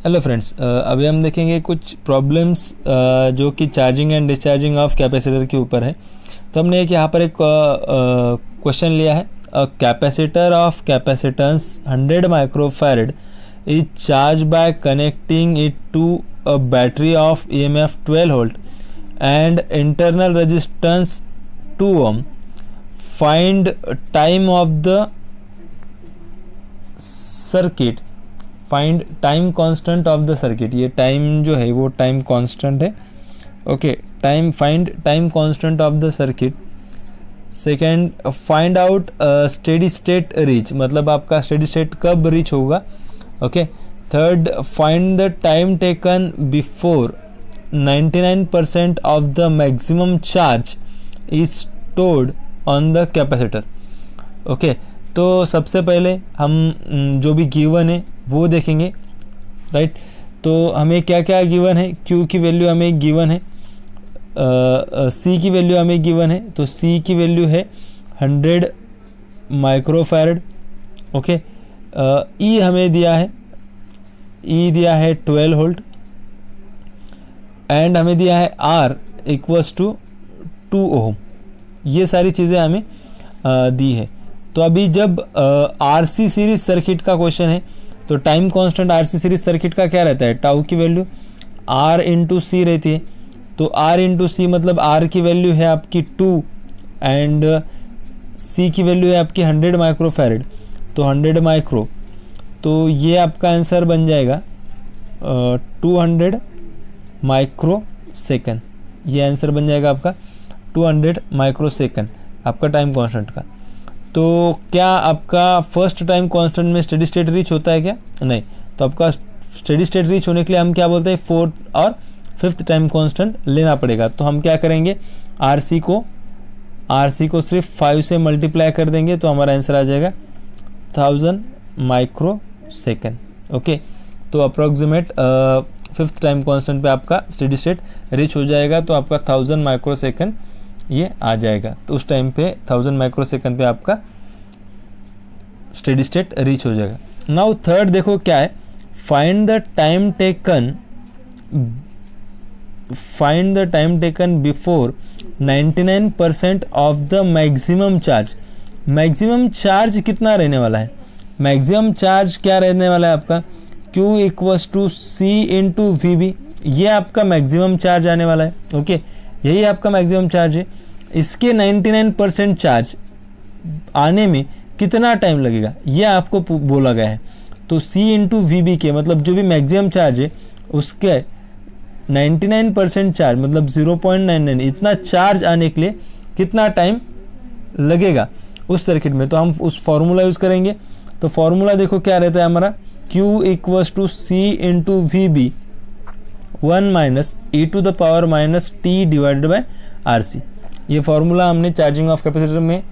Hello friends, अभी हम देखेंगे कुछ प्रॉब्लम्स जो कि charging and discharging of capacitor के ऊपर है। तो हमने यहाँ पर एक क्वेश्चन लिया है। Capacitor of capacitance 100 microfarad is charge by connecting it to a battery of EMF 12 volt and internal resistance 2 ohm. Find time of the circuit, find time constant of the circuit. ये time जो है वो time constant है। Okay, time, find time constant of the circuit. Second, find out steady state reach, मतलब आपका steady state कब reach होगा। Okay. Third, find the time taken before 99% of the maximum charge is stored on the capacitor. Okay, तो सबसे पहले हम जो भी गिवन है वो देखेंगे, राइट। तो हमें क्या क्या गिवन है, Q की वैल्यू हमें गिवन है, C की वैल्यू हमें गिवन है। तो C की वैल्यू है 100 माइक्रोफैरड। ओके, E हमें दिया है, E दिया है 12 वोल्ट एंड हमें दिया है R इक्वल्स टू 2 ओम। ये सारी चीज़ें हमें दी है। तो अभी जब RC सीरीज सर्किट का क्वेश्चन है तो time constant RC series circuit का क्या रहता है, टाउ की वैल्यू R इंटू सी रहती है। तो R इंटू सी मतलब R की वैल्यू है आपकी 2 एंड C की वैल्यू है आपकी 100 माइक्रोफैरड। तो 100 माइक्रो, तो ये आपका आंसर बन जाएगा 200 माइक्रो सेकेंड। ये आंसर बन जाएगा आपका 200 माइक्रो सेकेंड आपका टाइम कांस्टेंट का। तो क्या आपका फर्स्ट टाइम कांस्टेंट में स्टेडी स्टेट रीच होता है क्या? नहीं। तो आपका स्टेडी स्टेट रीच होने के लिए हम क्या बोलते हैं, 4th और 5th टाइम कांस्टेंट लेना पड़ेगा। तो हम क्या करेंगे, RC को सिर्फ 5 से मल्टीप्लाई कर देंगे तो हमारा आंसर आ जाएगा 1000 माइक्रो सेकेंड। ओके, तो अप्रोक्सीमेट 5th टाइम कांस्टेंट पे आपका स्टेडी स्टेट रीच हो जाएगा। तो आपका 1000 माइक्रो सेकेंड ये आ जाएगा। तो उस टाइम पे 1000 माइक्रो सेकेंड पे आपका स्टेडी स्टेट रीच हो जाएगा। नाउ थर्ड देखो क्या है, find the time taken before 99% of the maximum charge. Maximum charge कितना रहने वाला है, मैक्सिमम चार्ज क्या रहने वाला है आपका, Q equals to C into VB। ये आपका मैक्सिमम चार्ज आने वाला है। ओके, यही आपका मैक्सिमम चार्ज है। इसके 99% चार्ज आने में कितना टाइम लगेगा ये आपको बोला गया है। तो C इंटू VB के मतलब जो भी मैक्सिमम चार्ज है उसके 99% चार्ज मतलब 0.99 इतना चार्ज आने के लिए कितना टाइम लगेगा उस सर्किट में। तो हम उस फॉर्मूला यूज़ करेंगे। तो फॉर्मूला देखो क्या रहता है हमारा, Q equals to C into VB 1 minus e to the power minus t divided by RC। ये फार्मूला हमने चार्जिंग ऑफ कैपेसिटर में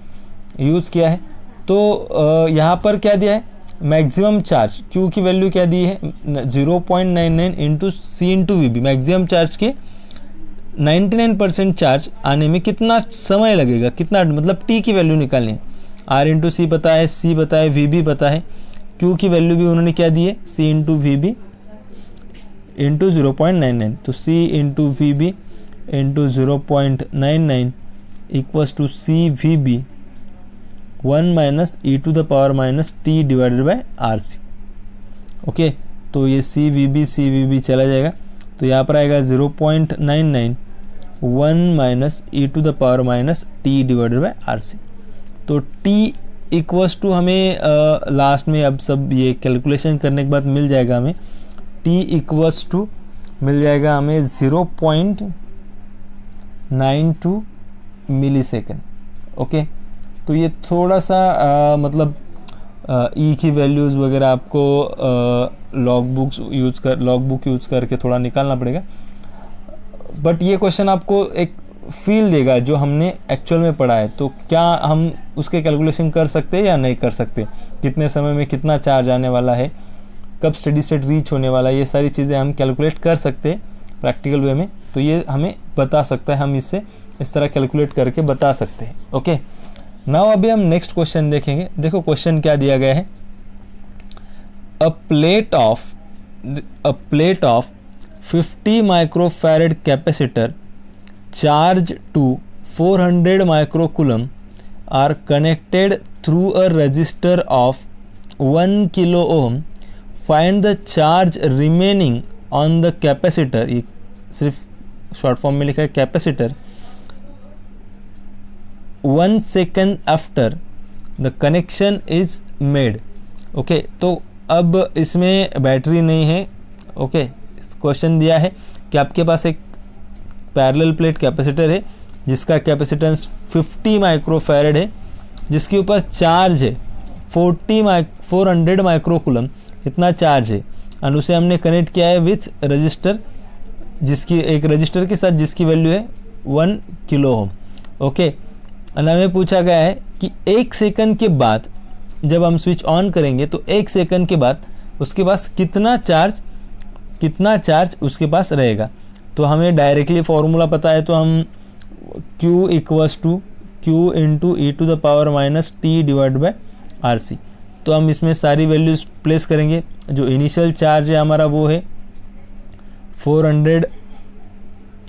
यूज़ किया है। तो यहाँ पर क्या दिया है, मैक्सिमम चार्ज Q की वैल्यू क्या दी है 0.99 into C into VB। Maximum charge के 99% चार्ज आने में कितना समय लगेगा, कितना मतलब t की वैल्यू निकालनी है। R इंटू सी पता है, C पता है, VB पता है, Q की वैल्यू भी उन्होंने क्या दी है C इंटू VB इंटू 0.99। तो C into VB into 0.99 equals to C VB 1 minus e to the power minus t divided by RC। Okay, तो ये C VB चला जाएगा। तो यहाँ पर आएगा 0.99 1 minus e to the power minus t divided by RC। तो t equals to हमें लास्ट में अब सब ये कैलकुलेशन करने के बाद मिल जाएगा हमें, t इक्वल्स टू मिल जाएगा हमें 0.92 मिली सेकेंड। ओके, तो ये थोड़ा सा मतलब E की वैल्यूज़ वगैरह आपको लॉग बुक यूज़ करके थोड़ा निकालना पड़ेगा। बट ये क्वेश्चन आपको एक फील देगा जो हमने एक्चुअल में पढ़ा है। तो क्या हम उसके कैलकुलेशन कर सकते हैं या नहीं कर सकते, कितने समय में कितना चार्ज आने वाला है, कब स्टेडी स्टेट रीच होने वाला है, ये सारी चीज़ें हम कैलकुलेट कर सकते हैं प्रैक्टिकल वे में। तो ये हमें बता सकता है, हम इससे इस तरह कैलकुलेट करके बता सकते हैं। ओके, नाउ अभी हम नेक्स्ट क्वेश्चन देखेंगे। देखो क्वेश्चन क्या दिया गया है, अ plate of a plate of 50 microfarad capacitor charged to 400 microcoulomb are connected through a resistor of 1 kilo ohm. Find the charge remaining on the capacitor. ये सिर्फ शॉर्ट फॉर्म में लिखा है capacitor. 1 second after the connection is made. Okay तो अब इसमें battery नहीं है. ओके क्वेश्चन दिया है कि आपके पास एक पैरेलल प्लेट कैपेसिटर है जिसका कैपेसिटेंस 50 माइक्रोफैरड है, जिसके ऊपर चार्ज है 400 माइक्रोकूलम इतना चार्ज है, और उसे हमने कनेक्ट किया है विथ रजिस्टर, जिसकी एक रजिस्टर के साथ जिसकी वैल्यू है 1 किलो ओम. ओके और हमें पूछा गया है कि 1 सेकंड के बाद जब हम स्विच ऑन करेंगे तो 1 सेकंड के बाद उसके पास कितना चार्ज उसके पास रहेगा. तो हमें डायरेक्टली फॉर्मूला पता है, तो हम Q equals to Q into E to the power minus T divide by R C. तो हम इसमें सारी वैल्यूज़ प्लेस करेंगे. जो इनिशियल चार्ज है हमारा वो है 400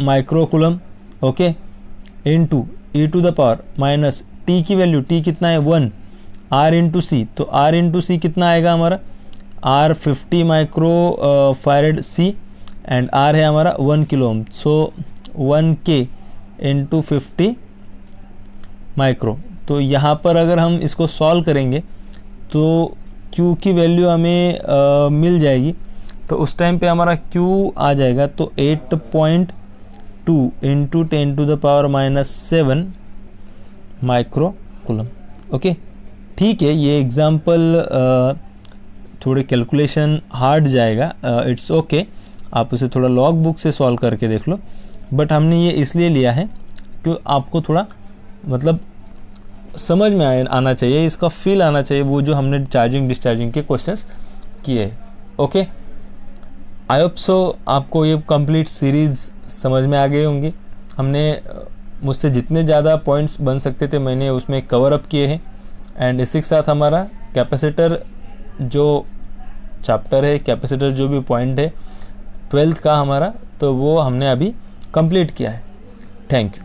microcoulomb. Okay into E to the power minus T की वैल्यू, टी कितना है 1, आर इंटू सी. तो आर इंटू सी कितना आएगा हमारा, R 50 micro farad C and R है हमारा 1 kilo ohm. So 1K into 50 micro. तो यहाँ पर अगर हम इसको सॉल्व करेंगे तो Q की वैल्यू हमें मिल जाएगी. तो उस टाइम पे हमारा Q आ जाएगा तो 8.2 into 10 to the power minus 7 micro coulomb. Okay ठीक है, ये एग्जाम्पल थोड़े कैलकुलेशन हार्ड जाएगा. इट्स ओके, आप उसे थोड़ा लॉग बुक से सॉल्व करके देख लो. बट हमने ये इसलिए लिया है कि आपको थोड़ा मतलब समझ में आना चाहिए, इसका फील आना चाहिए वो जो हमने चार्जिंग डिस्चार्जिंग के क्वेश्चंस किए. ओके आई होप सो आपको ये कंप्लीट सीरीज़ समझ में आ गए होंगे. हमने मुझसे जितने ज़्यादा पॉइंट्स बन सकते थे मैंने उसमें कवर अप किए हैं. एंड इसी के साथ हमारा कैपेसिटर जो चैप्टर है, कैपेसिटर जो भी पॉइंट है 12th का हमारा, तो वो हमने अभी कंप्लीट किया है. Thank you.